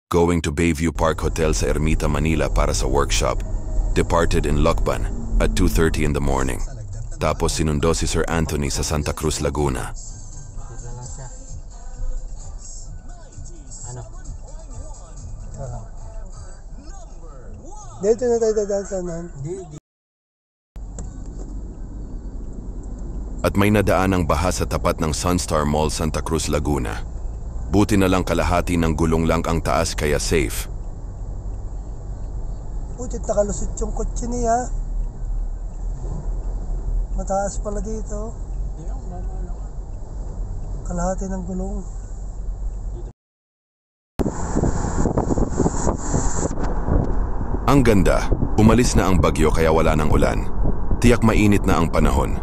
going to Bayview Park Hotel sa Ermita, Manila para sa workshop. Departed in Lucban at 2:30 in the morning. Tapos sinundo si Sir Anthony sa Santa Cruz, Laguna. Dito na tayo dadaanan. At may nadaan ang baha sa tapat ng Sunstar Mall, Santa Cruz, Laguna. Buti na lang kalahati ng gulong lang ang taas kaya safe. Putit, nakalusot yung kotse niya. Mataas pala dito. Kalahati ng gulong. Ang ganda, umalis na ang bagyo kaya wala ng ulan. Tiyak mainit na ang panahon.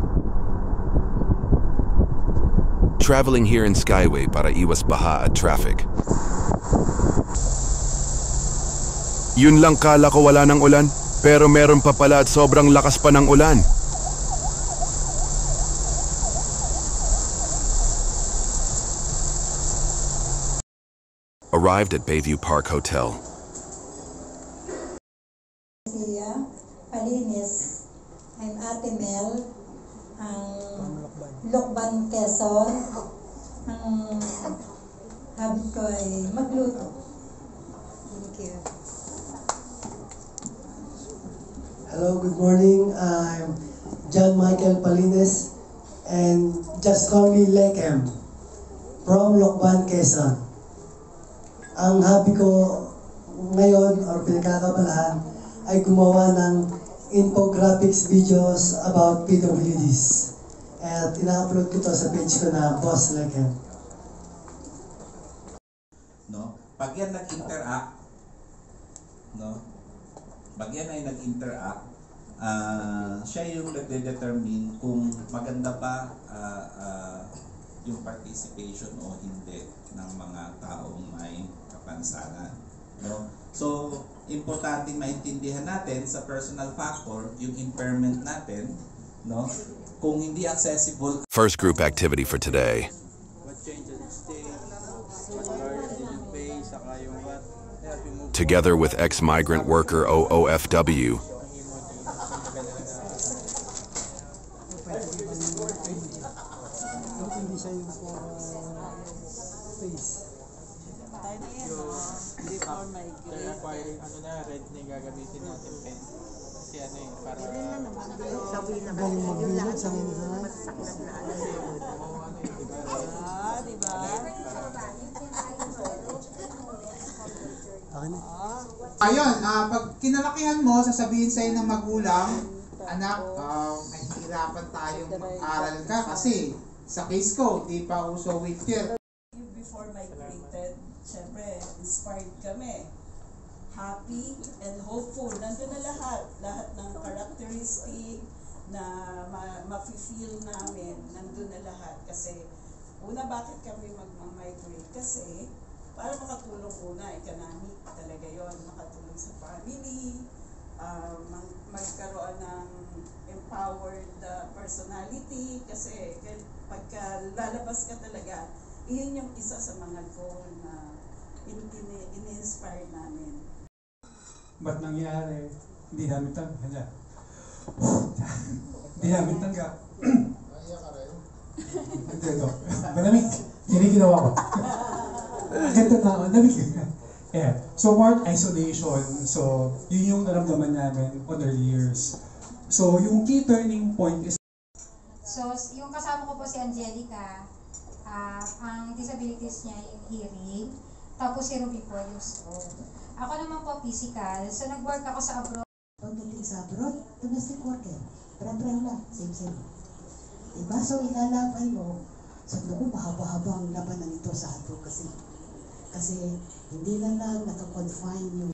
Traveling here in Skyway para iwas baha at traffic. Yun lang kala ko wala ng ulan, pero meron pa pala at sobrang lakas pa ng ulan. Arrived at Bayview Park Hotel. Palinis, I'm Ate Mel, ang Lucban, Quezon. Ang hobby ko ay magluto. Thank you. Hello, good morning. I'm John Michael Palines and just call me Lekem from Lucban, Quezon. Ang hobby ko ngayon or pinagkakabalahan ay gumawa ng infographics videos about PWDs. At ina-upload ko to sa page ko na Boss Lekem. No? Pag yan nag-interact, no? Pag yan ay nag-interact, siya yung nagde-determine kung maganda ba yung participation o hindi ng mga taong may kapansanan. No? So, importante maintindihan natin sa personal factor, yung impairment natin, no? Kung hindi accessible. First group activity for today. Together with ex-migrant worker OOFW, ano na, red na yung gagamitin natin pen. Kasi ano eh, para... Galing magbilad sa mga Diba? Ayun, pag kinalakihan mo, sasabihin sa'yo ng magulang, anak, nahihirapan tayong mag-aral ka kasi sa case ko, di pa uso wheelchair. Before migrated, syempre, inspired kami. Happy and hopeful. Nandun na lahat ng characteristic na ma-feel namin, nandun na lahat. Kasi, una, bakit kami mag-migrate? Kasi, para makatulong una, economic talaga yon, makatulong sa family, magkaroon ng empowered personality. Kasi, pagka lalabas ka talaga, iyon yung isa sa mga goal na in-inspire namin. Ba't nangyari? Hindi namin tanggap. Hindi namin tanggap. Hindi ito. Malamig. Hindi ginawa ko. Ganda na ako. Lamig. Yeah. So, part isolation. So, yun yung naramdaman namin on early years. So, yung key turning point is... So, yung kasama ko po si Angelica, ang disabilities niya yung hearing, tapos si Ruby po yung stroke. Ako naman po physical, so nag-work ako sa abroad. Pagdating sa abroad, domestic worker. Parang lang, same. Diba? So, ilalaban mo, sabi ko, mahaba-haba ang labanan ito sa advocacy. Kasi, hindi lang nakakonfine yung